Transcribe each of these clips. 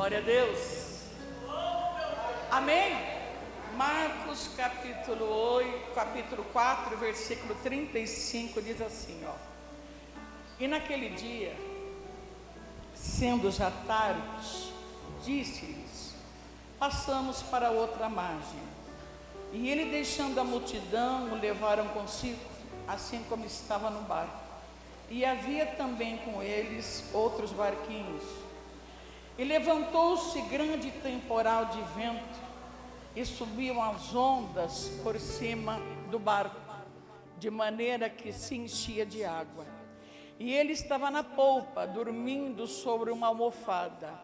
Glória a Deus. Amém? Marcos capítulo 4, versículo 35 diz assim, ó. E naquele dia, sendo já tarde, disse-lhes: passamos para outra margem. E ele, deixando a multidão, o levaram consigo, assim como estava no barco. E havia também com eles outros barquinhos. E levantou-se grande temporal de vento, e subiam as ondas por cima do barco, de maneira que se enchia de água. E ele estava na polpa, dormindo sobre uma almofada.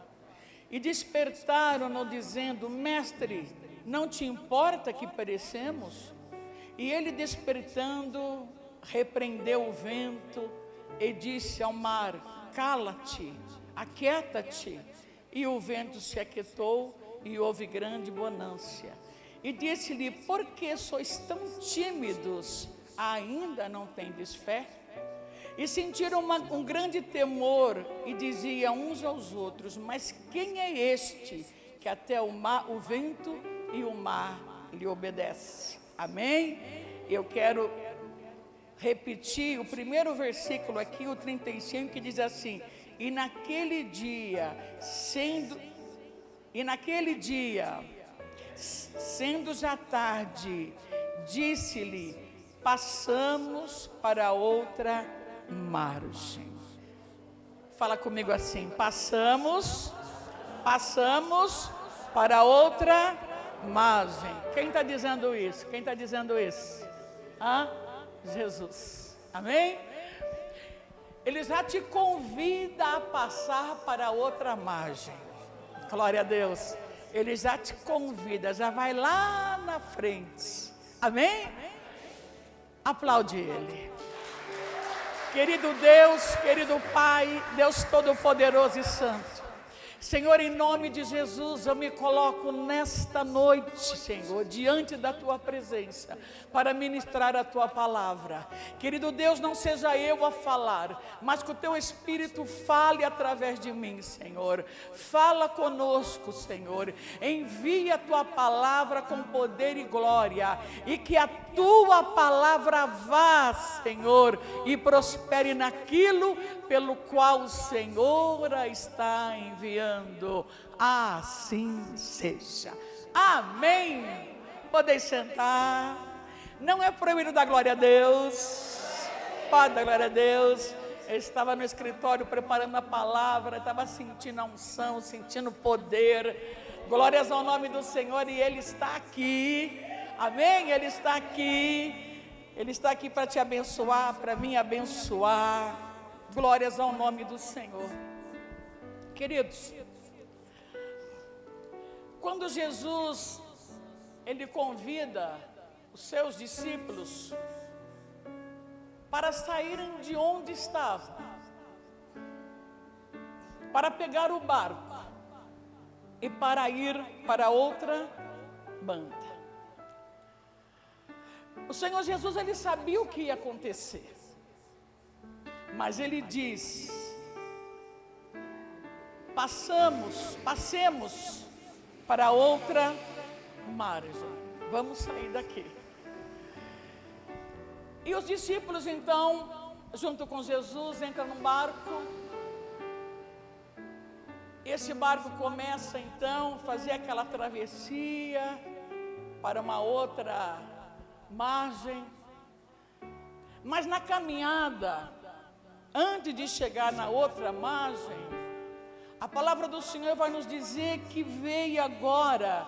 E despertaram-no, dizendo: mestre, não te importa que perecemos? E ele, despertando, repreendeu o vento e disse ao mar: cala-te, aquieta-te. E o vento se aquietou e houve grande bonança. E disse-lhe: por que sois tão tímidos? Ainda não tendes fé? E sentiram um grande temor e diziam uns aos outros: mas quem é este que até o vento e o mar lhe obedecem? Amém? Eu quero repetir o primeiro versículo aqui, o 35, que diz assim: e naquele dia, sendo já tarde, disse-lhe: passamos para outra margem. Fala comigo assim: passamos para outra margem. Quem está dizendo isso? Quem está dizendo isso? Jesus. Amém? Ele já te convida a passar para outra margem. Glória a Deus. Ele já te convida, já vai lá na frente. Amém? Aplaude Ele. Querido Deus, querido Pai, Deus Todo-Poderoso e Santo, Senhor, em nome de Jesus, eu me coloco nesta noite, Senhor, diante da Tua presença, para ministrar a Tua palavra. Querido Deus, não seja eu a falar, mas que o Teu Espírito fale através de mim, Senhor. Fala conosco, Senhor. Envia a Tua palavra com poder e glória, e que a Tua palavra vá, Senhor, e prospere naquilo pelo qual o Senhor a está enviando. Assim seja. Amém. Podeis sentar. Não é proibido dar glória a Deus. Pode dar glória a Deus. Eu estava no escritório preparando a palavra, estava sentindo a unção, sentindo o poder. Glórias ao nome do Senhor, e Ele está aqui. Amém? Ele está aqui. Ele está aqui para te abençoar, para me abençoar. Glórias ao nome do Senhor. Queridos, quando Jesus, Ele convida os seus discípulos para saírem de onde estavam, para pegar o barco e para ir para outra banda. O Senhor Jesus, Ele sabia o que ia acontecer, mas Ele diz: passemos para outra margem, vamos sair daqui. E os discípulos então, junto com Jesus, entram num barco. Esse barco começa então a fazer aquela travessia para uma outra margem. Mas na caminhada, antes de chegar na outra margem, a palavra do Senhor vai nos dizer que veio agora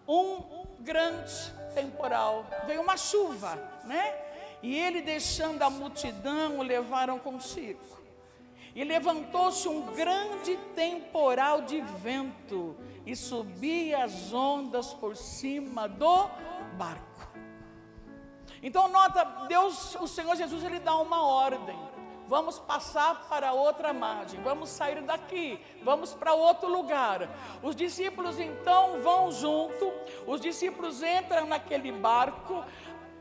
um grande temporal, veio uma chuva, né? E ele, deixando a multidão, o levaram consigo. E levantou-se um grande temporal de vento, e subia as ondas por cima do barco. Então nota, Deus, o Senhor Jesus, Ele dá uma ordem: vamos passar para outra margem, vamos sair daqui, vamos para outro lugar. Os discípulos então vão junto, os discípulos entram naquele barco.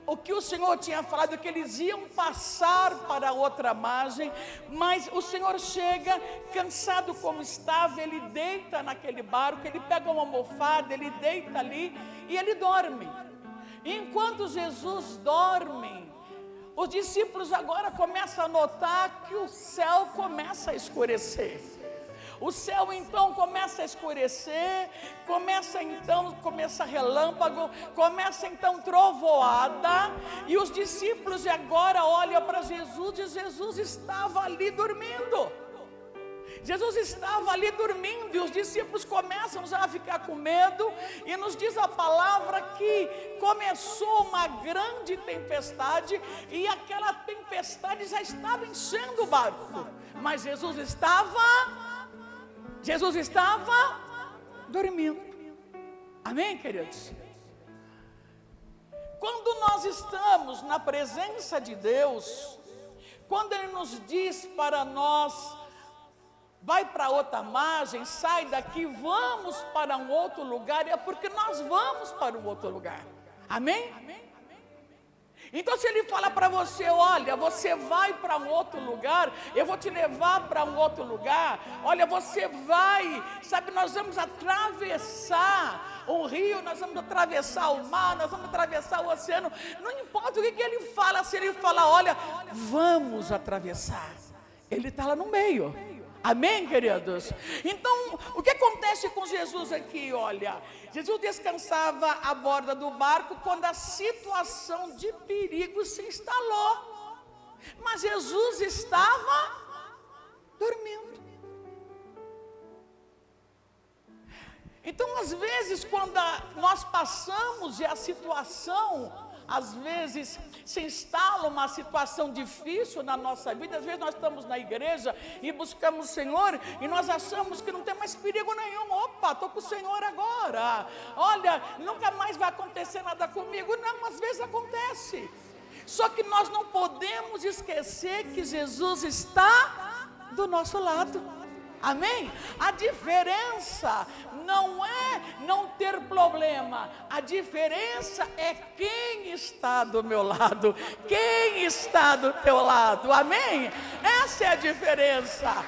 o que o Senhor tinha falado, que eles iam passar para a outra margem, mas o Senhor chega, cansado como estava, ele deita naquele barco, ele pega uma almofada, ele deita ali e ele dorme. Enquanto Jesus dorme, os discípulos agora começam a notar que o céu começa a escurecer. O céu então começa a escurecer, começa relâmpago, começa então trovoada, e os discípulos agora olham para Jesus e Jesus estava ali dormindo. Jesus estava ali dormindo, e os discípulos começam já a ficar com medo, e nos diz a palavra que começou uma grande tempestade, e aquela tempestade já estava enchendo o barco, mas Jesus estava dormindo. Amém, queridos? Quando nós estamos na presença de Deus, quando Ele nos diz para nós, vai para outra margem, sai daqui, vamos para um outro lugar, é porque nós vamos para um outro lugar. Amém? Então se Ele fala para você, olha, você vai para um outro lugar, eu vou te levar para um outro lugar, olha, você vai, sabe, nós vamos atravessar um rio, nós vamos atravessar o mar, nós vamos atravessar o oceano, não importa o que Ele fala, se Ele fala, olha, vamos atravessar, Ele está lá no meio. Amém, queridos? Então, o que acontece com Jesus aqui? Olha, Jesus descansava à borda do barco quando a situação de perigo se instalou, mas Jesus estava dormindo. Então, às vezes, quando nós passamos e a situação, às vezes se instala uma situação difícil na nossa vida, às vezes nós estamos na igreja e buscamos o Senhor e nós achamos que não tem mais perigo nenhum. Opa, estou com o Senhor agora, olha, nunca mais vai acontecer nada comigo. Não, às vezes acontece, só que nós não podemos esquecer que Jesus está do nosso lado. Amém? A diferença não é não ter problema, a diferença é quem está do meu lado, quem está do teu lado. Amém? Essa é a diferença.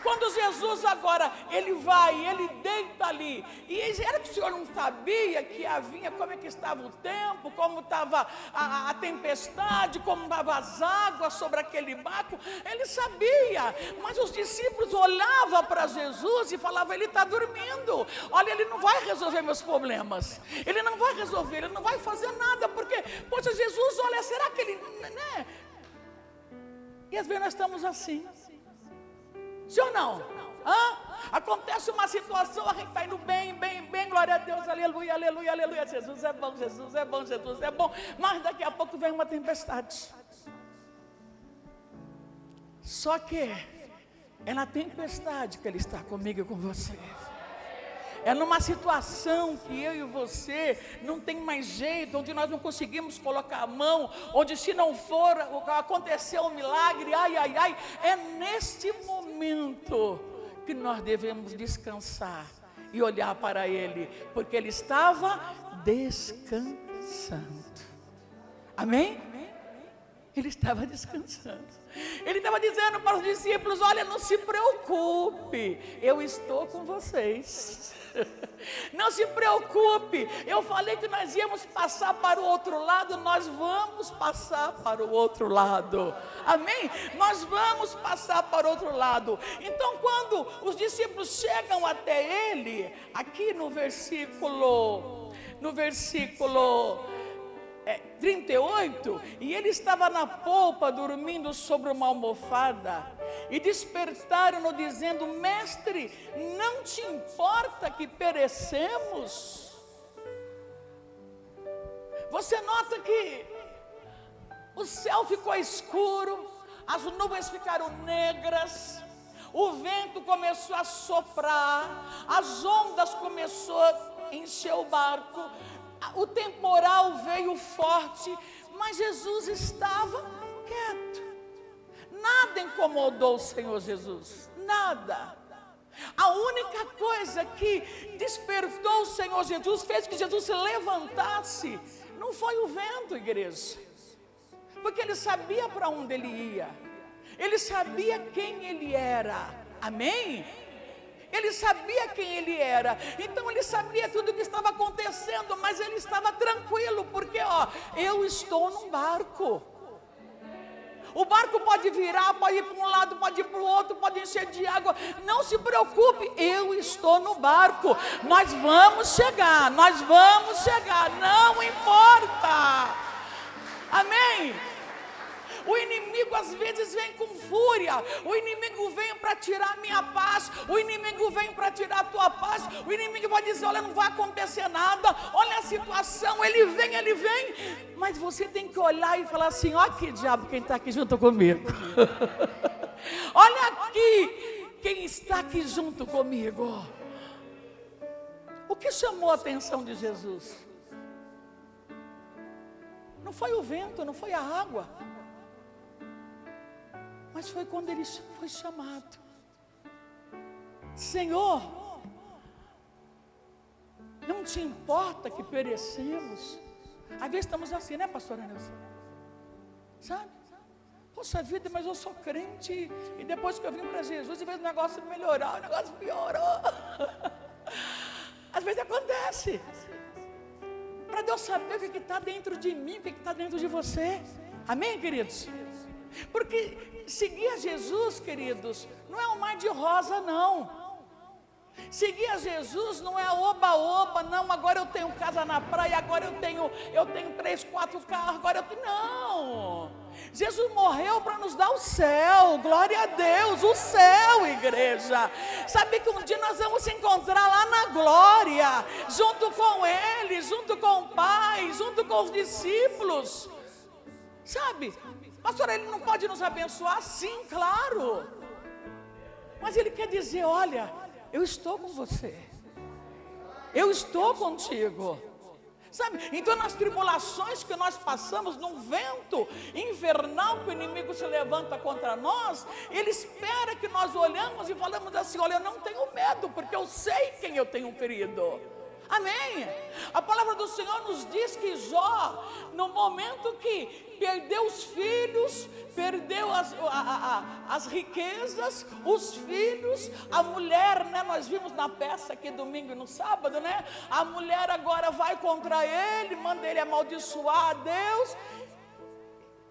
Quando Jesus agora, ele vai, ele deita ali, e era que o Senhor não sabia que havia, como é que estava o tempo, como estava a tempestade, como estavam as águas sobre aquele barco, ele sabia, mas os discípulos olhavam para Jesus e falavam, ele está dormindo, olha, ele não vai resolver meus problemas, ele não vai resolver, ele não vai fazer nada, porque, poxa, Jesus, olha, será que ele, né? E às vezes nós estamos assim, sim ou não? Acontece uma situação, a gente está indo bem, glória a Deus, aleluia, aleluia, aleluia, Jesus é bom, Jesus é bom, Jesus é bom, mas daqui a pouco vem uma tempestade. Só que é na tempestade que Ele está comigo e com você. É numa situação que eu e você não tem mais jeito, onde nós não conseguimos colocar a mão, onde se não for acontecer um milagre, é neste momento que nós devemos descansar e olhar para Ele, porque Ele estava descansando. Amém? Ele estava descansando. Ele estava dizendo para os discípulos, olha, não se preocupe, eu estou com vocês. Não se preocupe, eu falei que nós íamos passar para o outro lado, nós vamos passar para o outro lado. Amém? Nós vamos passar para o outro lado. Então quando os discípulos chegam até Ele, aqui no versículo 38, e ele estava na polpa dormindo sobre uma almofada, e despertaram-no dizendo, mestre, não te importa que perecemos? Você nota que o céu ficou escuro, as nuvens ficaram negras, o vento começou a soprar, as ondas começaram a encher o barco, o temporal veio forte, mas Jesus estava quieto. Nada incomodou o Senhor Jesus, nada. A única coisa que despertou o Senhor Jesus, fez que Jesus se levantasse, não foi o vento, igreja. Porque ele sabia para onde ele ia. Ele sabia quem ele era. Amém? Ele sabia quem ele era. Então ele sabia tudo o que estava acontecendo, mas ele estava tranquilo, porque eu estou num barco. O barco pode virar, pode ir para um lado, pode ir para o outro, pode encher de água. Não se preocupe, eu estou no barco. Nós vamos chegar, não importa. Amém? O inimigo às vezes vem com fúria. O inimigo vem para tirar a minha paz. O inimigo vem para tirar a tua paz. O inimigo vai dizer, olha, não vai acontecer nada. Olha a situação, ele vem. Mas você tem que olhar e falar assim, ó que diabo quem está aqui junto comigo. Olha aqui quem está aqui junto comigo. O que chamou a atenção de Jesus? Não foi o vento, não foi a água. Mas foi quando ele foi chamado. Senhor, não te importa que perecemos? Às vezes estamos assim, né, pastora Nilson? Sabe? Poxa vida, mas eu sou crente. E depois que eu vim para Jesus, em vez do negócio melhorar, o negócio piorou. Às vezes acontece. Para Deus saber o que está dentro de mim, o que está dentro de você. Amém, queridos? Porque seguir a Jesus, queridos, não é um mar de rosa, não. Seguir a Jesus não é oba-oba, não, agora eu tenho casa na praia, agora eu tenho 3, 4 carros, agora eu tenho... Não! Jesus morreu para nos dar o céu, glória a Deus, o céu, igreja. Sabe que um dia nós vamos se encontrar lá na glória, junto com Ele, junto com o Pai, junto com os discípulos. Sabe? Pastor, Ele não pode nos abençoar? Sim, claro. Mas Ele quer dizer, olha, eu estou com você. Eu estou contigo. Sabe? Então nas tribulações que nós passamos, num vento infernal que o inimigo se levanta contra nós, ele espera que nós olhamos e falamos assim, olha, eu não tenho medo, porque eu sei quem eu tenho querido. Amém? A palavra do Senhor nos diz que Jó, no momento que perdeu os filhos, perdeu as riquezas, os filhos, a mulher, né? Nós vimos na peça aqui domingo e no sábado, né? A mulher agora vai contra ele, manda ele amaldiçoar a Deus.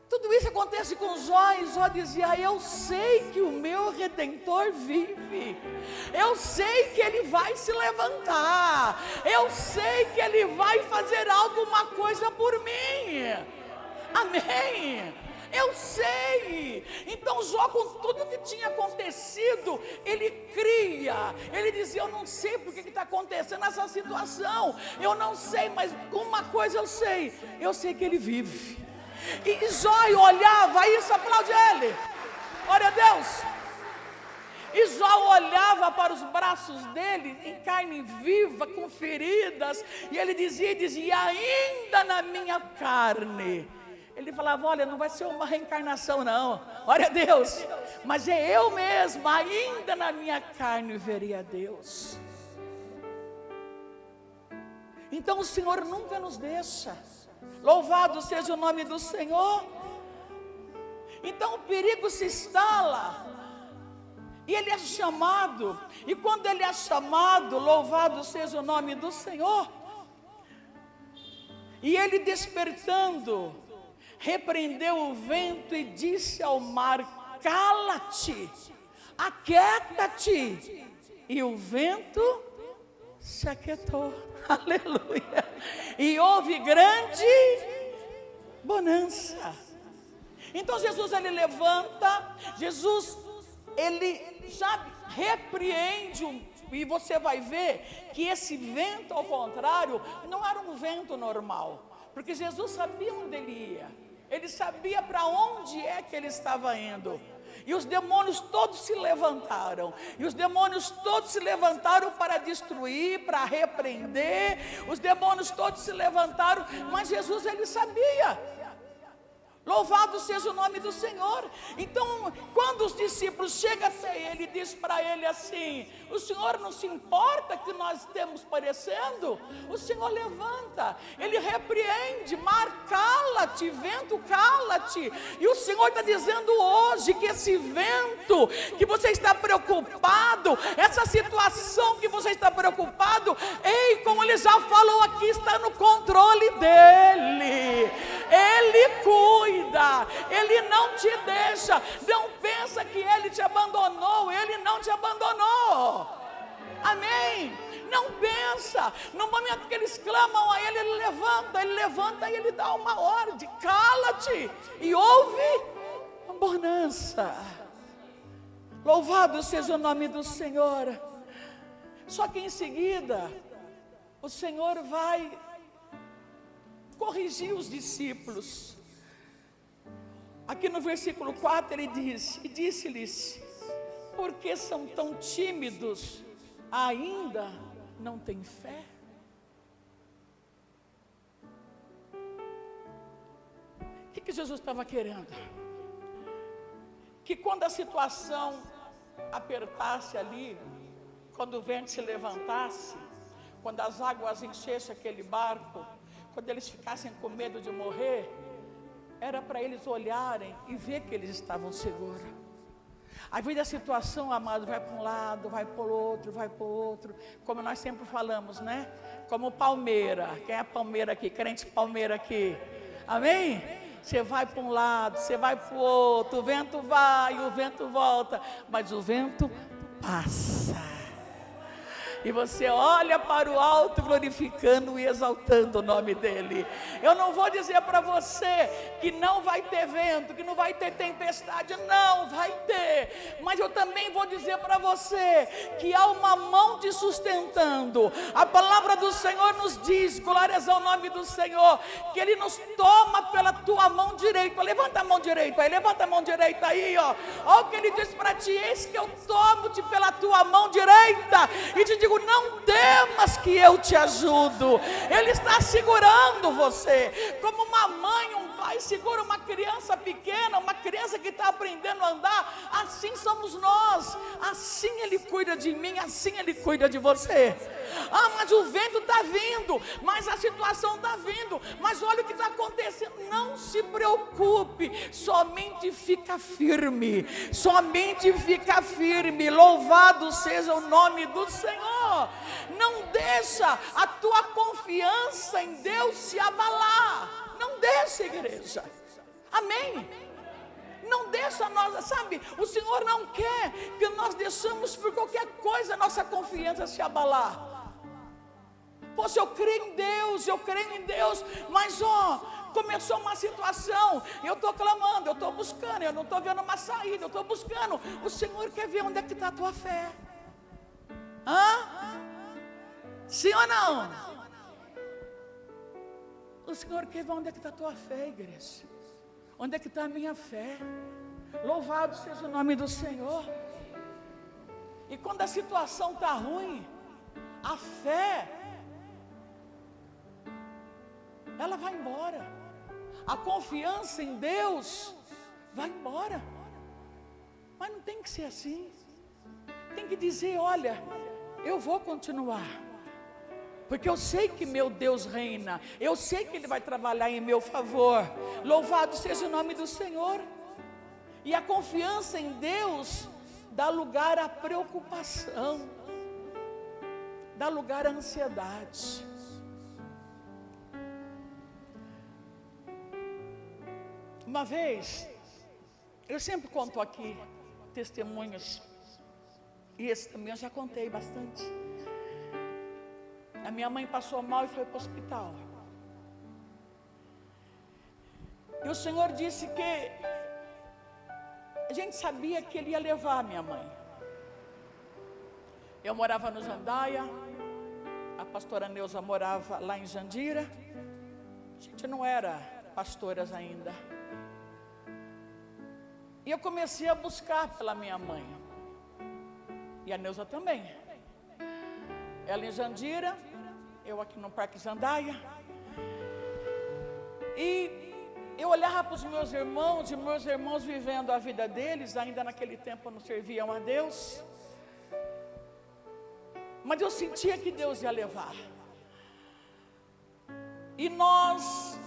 Tudo isso acontece com Jó, e Jó dizia, eu sei que o meu Redentor vive, eu sei que Ele vai se levantar, eu sei que Ele vai fazer alguma coisa por mim, amém? Eu sei. Então Jó, com tudo que tinha acontecido, ele cria, ele dizia, eu não sei porque que está acontecendo essa situação, eu não sei, mas uma coisa eu sei que Ele vive. E Jó olhava, isso aplaude ele, glória a Deus. E Jó olhava para os braços dele, em carne viva, com feridas, e ele dizia, ainda na minha carne. Ele falava, olha, não vai ser uma reencarnação não, glória a Deus, mas é eu mesmo, ainda na minha carne verei a Deus. Então o Senhor nunca nos deixa. Louvado seja o nome do Senhor. Então o perigo se instala, e ele é chamado, e quando ele é chamado, louvado seja o nome do Senhor, e ele despertando, repreendeu o vento e disse ao mar, cala-te, aquieta-te, e o vento se aquietou, aleluia, e houve grande bonança. Então Jesus, ele levanta, Jesus, ele, sabe, repreende, e você vai ver que esse vento, ao contrário, não era um vento normal, porque Jesus sabia onde ele ia, ele sabia para onde é que ele estava indo. E os demônios todos se levantaram. E os demônios todos se levantaram para destruir, para repreender. Os demônios todos se levantaram. Mas Jesus, ele sabia. Louvado seja o nome do Senhor. Então, quando os discípulos chegam até ele e diz para ele assim: o Senhor não se importa que nós estamos parecendo? O Senhor levanta, ele repreende: mar, cala-te, vento, cala-te. E o Senhor está dizendo hoje que esse vento que você está preocupado, essa situação que você está preocupado, ei, como ele já falou aqui, está no controle dele. Ele cuida, ele não te deixa. Não pensa que ele te abandonou, ele não te abandonou. Amém? Não pensa. No momento que eles clamam a ele, ele levanta e ele dá uma ordem: cala-te e ouve a bonança. Louvado seja o nome do Senhor. Só que em seguida o Senhor vai corrigir os discípulos. Aqui no versículo 4 ele diz: e disse-lhes: por que são tão tímidos? Ainda não têm fé? O que Jesus estava querendo? Que quando a situação apertasse ali, quando o vento se levantasse, quando as águas enchessem aquele barco, quando eles ficassem com medo de morrer, era para eles olharem e ver que eles estavam seguros. Às vezes a situação, amado, vai para um lado, vai para o outro, vai para o outro, como nós sempre falamos, né? Como palmeira. Quem é palmeira aqui? Crente palmeira aqui? Amém? Você vai para um lado, você vai para o outro, o vento vai, o vento volta, mas o vento passa. E você olha para o alto, glorificando e exaltando o nome dele. Eu não vou dizer para você que não vai ter vento, que não vai ter tempestade. Não, vai ter. Mas eu também vou dizer para você que há uma mão te sustentando. A palavra do Senhor nos diz, glórias ao nome do Senhor, que ele nos toma pela tua mão direita. Levanta a mão direita aí, levanta a mão direita aí, ó. Olha o que ele diz para ti: eis que eu tomo-te pela tua mão direita e te digo: não temas, que eu te ajudo. Ele está segurando você, como uma mãe, um pai segura uma criança pequena, uma criança que está aprendendo a andar. Assim somos nós. Assim ele cuida de mim, assim ele cuida de você. Ah, mas o vento está vindo, mas a situação está vindo, mas olha o que está acontecendo. Não se preocupe, somente fica firme, somente fica firme. Louvado seja o nome do Senhor. Não deixa a tua confiança em Deus se abalar. Não deixa, igreja. Amém? Não deixa nós, sabe, o Senhor não quer que nós deixamos por qualquer coisa a nossa confiança se abalar. Poxa, eu creio em Deus, mas começou uma situação, eu estou clamando, eu estou buscando, eu não estou vendo uma saída, eu estou buscando. O Senhor quer ver onde é que está a tua fé. Sim ou não? O Senhor quer ver onde é que está a tua fé, igreja. Onde é que está a minha fé? Louvado seja o nome do Senhor. E quando a situação está ruim, a fé, ela vai embora. A confiança em Deus vai embora. Mas não tem que ser assim. Tem que dizer: olha, eu vou continuar, porque eu sei que meu Deus reina, eu sei que Ele vai trabalhar em meu favor. Louvado seja o nome do Senhor. E a confiança em Deus dá lugar à preocupação, dá lugar à ansiedade. Uma vez, eu sempre conto aqui testemunhos, e esse também eu já contei bastante. A minha mãe passou mal e foi para o hospital. E o Senhor disse que a gente sabia que Ele ia levar a minha mãe. Eu morava no Jandaia, a pastora Neuza morava lá em Jandira. A gente não era pastoras ainda. E eu comecei a buscar pela minha mãe. E a Neuza também. Ela em Eu aqui no Parque Jandaia. E eu eu olhava para os meus irmãos, e meus irmãos vivendo a vida deles, ainda naquele tempo não serviam a Deus, mas eu sentia que Deus ia levar. E nós,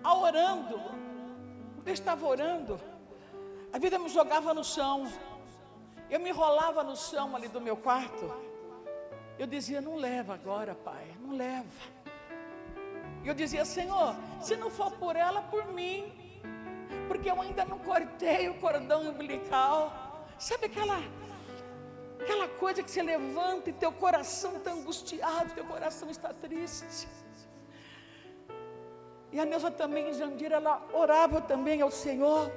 orando, eu estava orando, a vida me jogava no chão, eu me enrolava no chão ali do meu quarto, eu dizia, não leva agora, Pai, não leva. E eu dizia, Senhor, se não for por ela, por mim, porque eu ainda não cortei o cordão umbilical. Sabe aquela coisa que você levanta e teu coração está angustiado, teu coração está triste. E a Neuza também, em Jandira, ela orava também ao Senhor.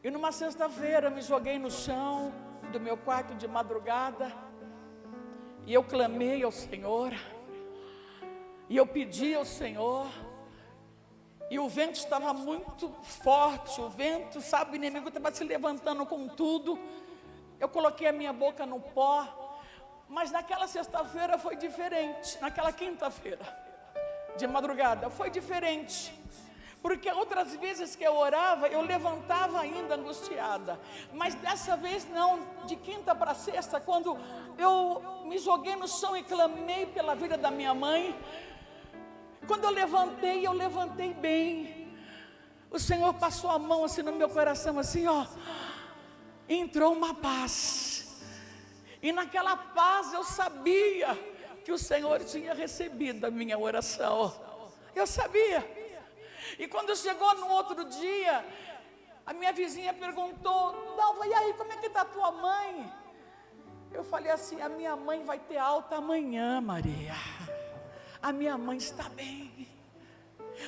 E numa sexta-feira me joguei no chão do meu quarto de madrugada, e eu clamei ao Senhor, e eu pedi ao Senhor, e o vento estava muito forte, o vento, sabe, o inimigo estava se levantando com tudo. Eu coloquei a minha boca no pó, mas naquela sexta-feira foi diferente, naquela quinta-feira de madrugada foi diferente, porque outras vezes que eu orava, eu levantava ainda angustiada, mas dessa vez não, de quinta para sexta, quando eu me joguei no chão e clamei pela vida da minha mãe, quando eu levantei bem, o Senhor passou a mão assim no meu coração, assim ó, entrou uma paz, e naquela paz eu sabia que o Senhor tinha recebido a minha oração, eu sabia. E quando chegou no outro dia, a minha vizinha perguntou, Dalva, e aí, como é que está a tua mãe? Eu falei assim, a minha mãe vai ter alta amanhã, Maria, a minha mãe está bem,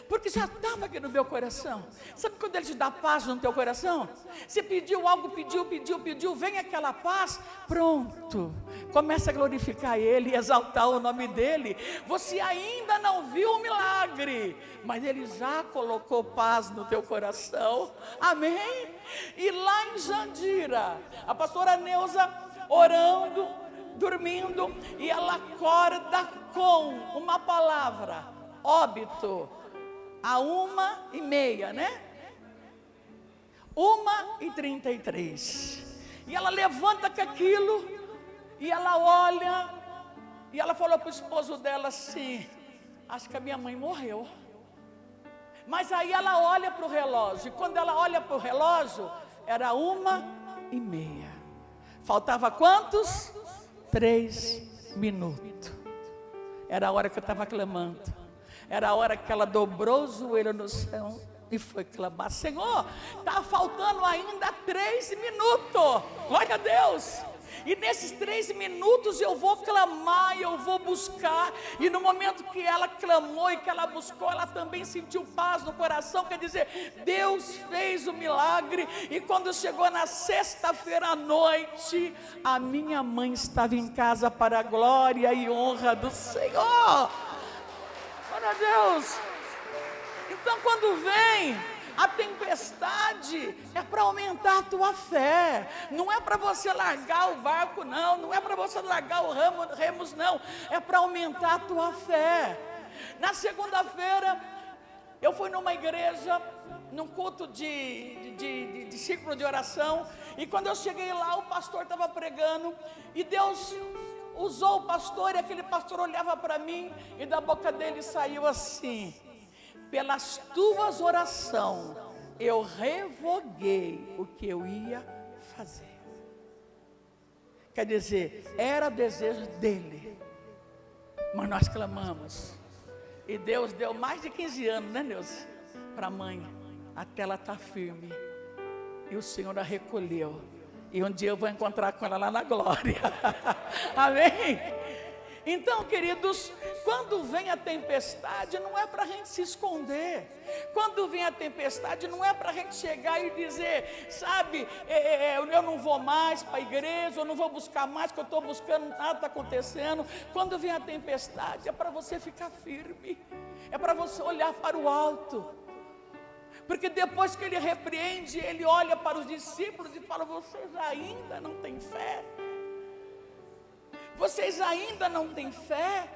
porque já estava aqui no meu coração. Sabe quando Ele te dá paz no teu coração? Você pediu algo, pediu, vem aquela paz, pronto, começa a glorificar Ele, exaltar o nome dEle. Você ainda não viu o milagre, mas Ele já colocou paz no teu coração, amém? E lá em Jandira, a pastora Neuza orando, dormindo, e ela acorda com uma palavra, óbito, a 1h30, né? 1h33. E ela levanta com aquilo, e ela olha, e ela falou para o esposo dela assim, acho que a minha mãe morreu. Mas aí ela olha para o relógio, e quando ela olha para o relógio, era 1h30. Faltava quantos? 3 minutos. Era a hora que eu estava clamando. Era a hora que ela dobrou o joelho no chão e foi clamar, Senhor, está faltando ainda 3 minutos, glória a Deus. E nesses 3 minutos eu vou clamar, eu vou buscar. E no momento que ela clamou e que ela buscou, ela também sentiu paz no coração. Quer dizer, Deus fez o milagre. E quando chegou na sexta-feira à noite, a minha mãe estava em casa para a glória e honra do Senhor. Glória a Deus. Então quando vem a tempestade, é para aumentar a tua fé, não é para você largar o barco não, não é para você largar o remos não, é para aumentar a tua fé. Na segunda-feira, eu fui numa igreja, num culto de ciclo de oração, e quando eu cheguei lá, o pastor estava pregando, e Deus usou o pastor, e aquele pastor olhava para mim, e da boca dele saiu assim, pelas tuas orações, eu revoguei o que eu ia fazer. Quer dizer, era desejo dele, mas nós clamamos, e Deus deu mais de 15 anos, né Deus, para a mãe, até ela estar firme, e o Senhor a recolheu, e um dia eu vou encontrar com ela lá na glória, amém? Então, queridos, quando vem a tempestade, não é para a gente se esconder. Quando vem a tempestade, não é para a gente chegar e dizer, sabe, eu não vou mais para a igreja, eu não vou buscar mais, que eu estou buscando, nada está acontecendo. Quando vem a tempestade, é para você ficar firme, é para você olhar para o alto. Porque depois que ele repreende, ele olha para os discípulos e fala, vocês ainda não têm fé? Vocês ainda não têm fé?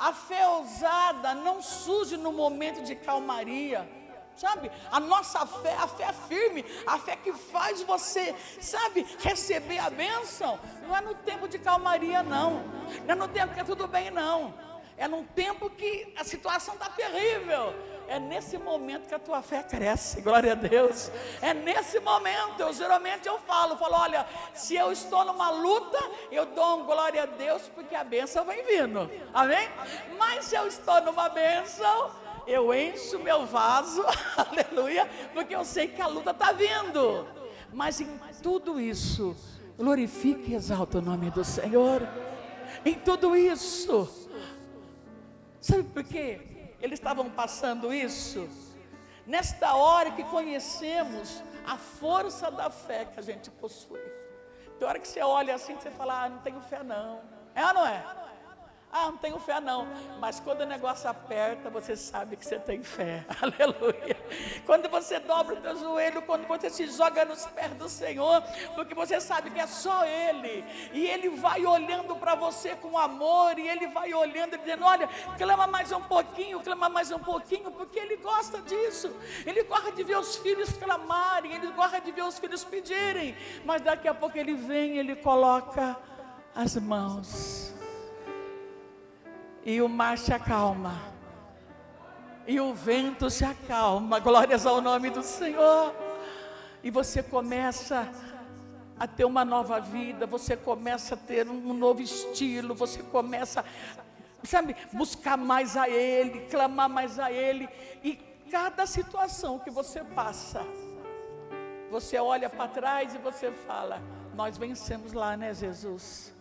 A fé ousada não surge no momento de calmaria, sabe? A nossa fé, a fé firme, a fé que faz você, sabe, receber a bênção, não é no tempo de calmaria não, não é no tempo que é tudo bem não, é num tempo que a situação está terrível. É nesse momento que a tua fé cresce, glória a Deus. É nesse momento, geralmente eu falo, olha, se eu estou numa luta, eu dou um glória a Deus, porque a bênção vem vindo, amém? Mas se eu estou numa bênção, eu encho meu vaso, aleluia, porque eu sei que a luta está vindo. Mas em tudo isso, glorifique e exalta o nome do Senhor. Em tudo isso, sabe por quê? Eles estavam passando isso nesta hora que conhecemos a força da fé que a gente possui. Tem hora que você olha assim, que você fala, não tenho fé não. É ou não é? Não tenho fé não. Mas quando o negócio aperta, você sabe que você tem fé. Aleluia. Quando você dobra o teu joelho, quando você se joga nos pés do Senhor, porque você sabe que é só Ele. E Ele vai olhando para você com amor, e Ele vai olhando e dizendo, olha, clama mais um pouquinho, porque Ele gosta disso. Ele gosta de ver os filhos clamarem, Ele gosta de ver os filhos pedirem. Mas daqui a pouco Ele vem, Ele coloca as mãos. E o mar se acalma, e o vento se acalma, glórias ao nome do Senhor. E você começa a ter uma nova vida, você começa a ter um novo estilo, você começa, sabe, buscar mais a Ele, clamar mais a Ele. E cada situação que você passa, você olha para trás e você fala, nós vencemos lá, né, Jesus?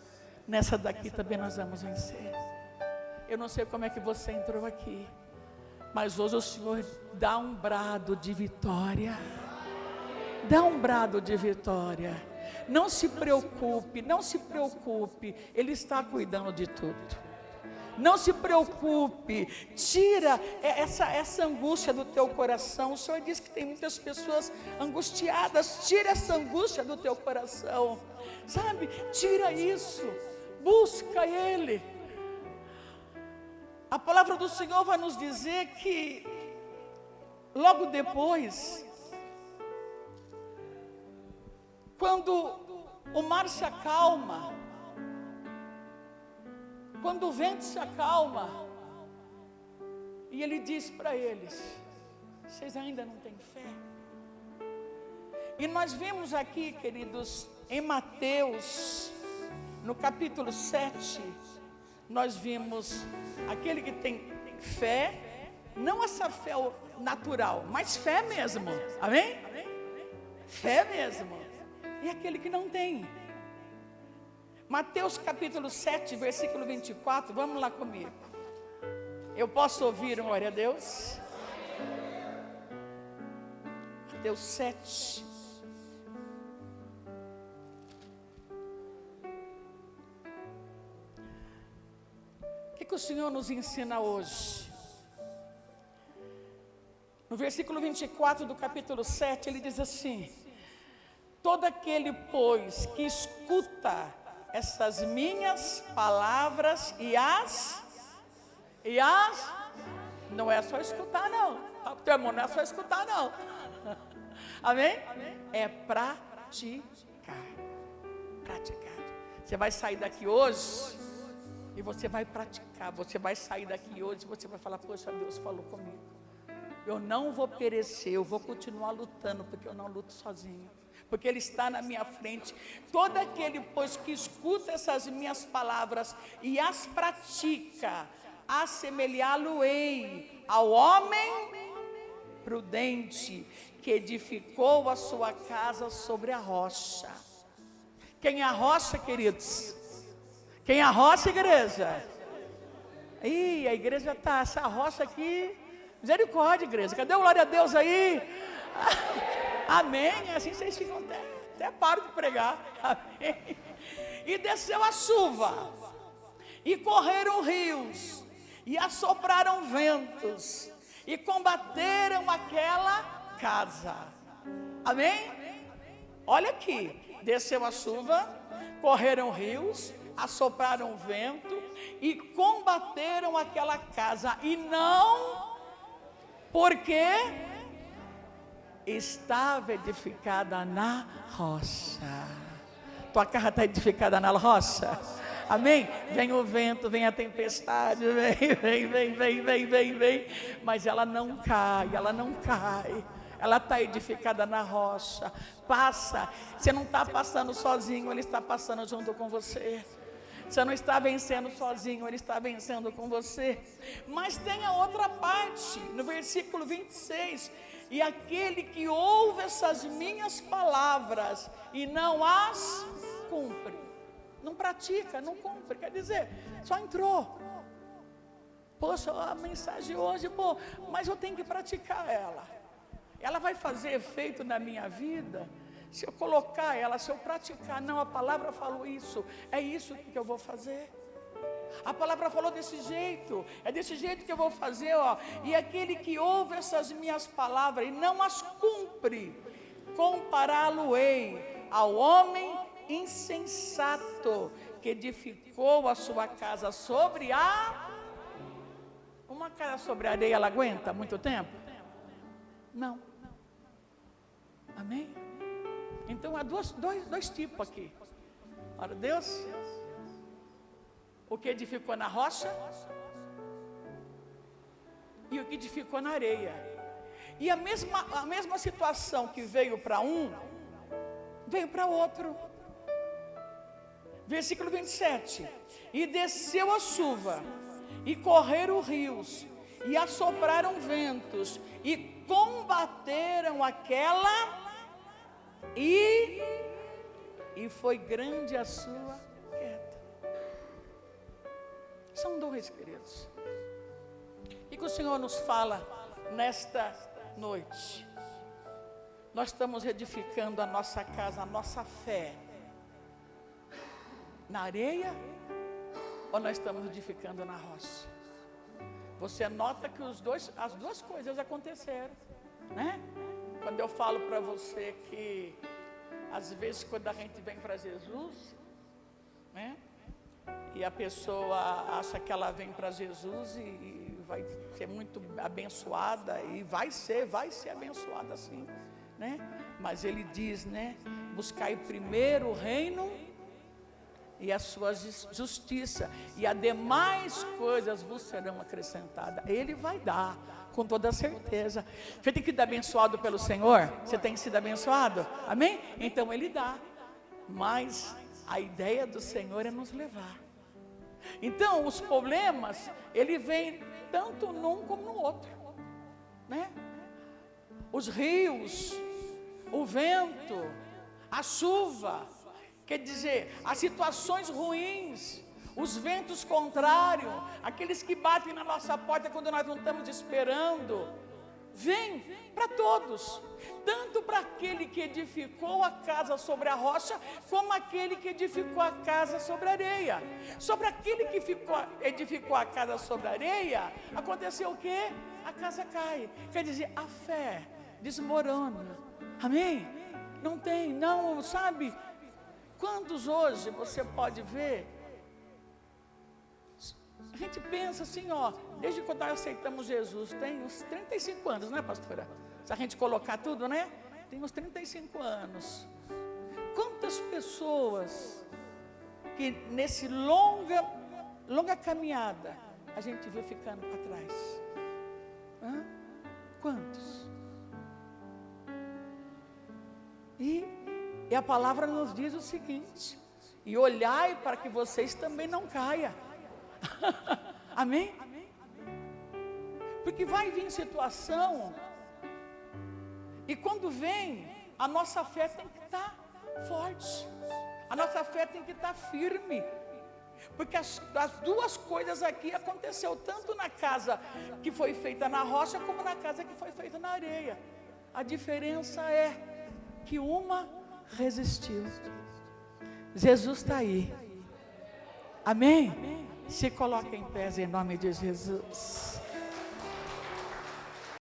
Nessa daqui também nós vamos vencer. Eu não sei como é que você entrou aqui, mas hoje o Senhor dá um brado de vitória. Dá um brado de vitória. Não se preocupe, não se preocupe. Ele está cuidando de tudo. Não se preocupe. Tira essa angústia do teu coração. O Senhor diz que tem muitas pessoas angustiadas. Tira essa angústia do teu coração. Sabe? Tira isso. Busca Ele. A palavra do Senhor vai nos dizer que logo depois, quando o mar se acalma, quando o vento se acalma, e Ele diz para eles, vocês ainda não têm fé? E nós vimos aqui, queridos, em Mateus, no capítulo 7, nós vimos aquele que tem fé, não essa fé natural, mas fé mesmo, amém? Fé mesmo. E aquele que não tem. Mateus capítulo 7, versículo 24, vamos lá comigo. Eu posso ouvir, glória a Deus? Mateus 7. O que o Senhor nos ensina hoje? No versículo 24 do capítulo 7, ele diz assim: todo aquele, pois, que escuta essas minhas palavras e as não é só escutar não, teu irmão, não é só escutar não, amém? É praticar. Você vai sair daqui hoje e você vai praticar. Você vai sair daqui hoje e você vai falar, poxa, Deus falou comigo, eu não vou perecer, eu vou continuar lutando, porque eu não luto sozinho, porque Ele está na minha frente. Todo aquele, pois, que escuta essas minhas palavras e as pratica, assemelhá-lo-ei ao homem prudente, que edificou a sua casa sobre a rocha. Quem é a rocha, queridos? Quem é a rocha, igreja? Ih, a igreja está, essa rocha aqui, misericórdia, igreja, cadê o glória a Deus aí? Amém, assim vocês ficam até param de pregar, amém. E desceu a chuva, e correram rios, e assopraram ventos, e combateram aquela casa, amém? Olha aqui, desceu a chuva, correram rios, assopraram vento, e combateram aquela casa, e não porque estava edificada na rocha. Tua casa está edificada na rocha? Amém? Vem o vento, vem a tempestade, vem, mas ela não cai, ela está edificada na rocha. Passa, você não está passando sozinho, Ele está passando junto com você. Você não está vencendo sozinho, Ele está vencendo com você. Mas tem a outra parte, no versículo 26, e aquele que ouve essas minhas palavras e não as cumpre, não pratica, não cumpre, quer dizer, só entrou. Poxa, a mensagem hoje, mas eu tenho que praticar ela. Ela vai fazer efeito na minha vida se eu colocar ela, se eu praticar. Não, a palavra falou isso, é isso que eu vou fazer. A palavra falou desse jeito, é desse jeito que eu vou fazer, ó. E aquele que ouve essas minhas palavras e não as cumpre, compará-lo-ei ao homem insensato que edificou a sua casa sobre uma casa sobre a areia. Ela aguenta muito tempo? Não. Amém? Então há dois tipos aqui. Ora, Deus, o que edificou na rocha e o que edificou na areia. E a mesma situação que veio para um, veio para outro. Versículo 27. E desceu a chuva, e correram rios, e assopraram ventos, e combateram aquela, e foi grande a sua queda. São dois, queridos. E que o Senhor nos fala nesta noite. Nós estamos edificando a nossa casa, a nossa fé na areia, ou nós estamos edificando na rocha? Você nota que as duas coisas aconteceram, né? Quando eu falo para você que às vezes quando a gente vem para Jesus, né? E a pessoa acha que ela vem para Jesus e vai ser muito abençoada, e vai ser abençoada sim, né? Mas ele diz, né? Buscai primeiro o reino e a sua justiça, e as demais coisas vos serão acrescentadas. Ele vai dar, com toda certeza. Você tem que ser abençoado pelo Senhor? Você tem sido abençoado? Amém? Então Ele dá. Mas a ideia do Senhor é nos levar. Então os problemas, Ele vem tanto num como no outro, né? Os rios, o vento, a chuva, quer dizer, as situações ruins, os ventos contrários, aqueles que batem na nossa porta quando nós não estamos esperando, vem para todos, tanto para aquele que edificou a casa sobre a rocha, como aquele que edificou a casa sobre a areia. Sobre aquele que edificou a casa sobre a areia, aconteceu o quê? A casa cai, quer dizer, a fé desmorona. Amém? Não, sabe? Quantos hoje você pode ver? A gente pensa assim, ó, desde quando nós aceitamos Jesus, tem uns 35 anos, né, pastora? Se a gente colocar tudo, né? Tem uns 35 anos. Quantas pessoas que nesse longa caminhada a gente viu ficando para trás? Quantos? E a palavra nos diz o seguinte: e olhai para que vocês também não caiam. Amém? Porque vai vir situação, e quando vem, a nossa fé tem que estar forte, a nossa fé tem que estar firme, porque as duas coisas aqui aconteceu tanto na casa que foi feita na rocha, como na casa que foi feita na areia. A diferença é que uma resistiu. Jesus está aí. Amém? Se coloque em pé em nome de Jesus.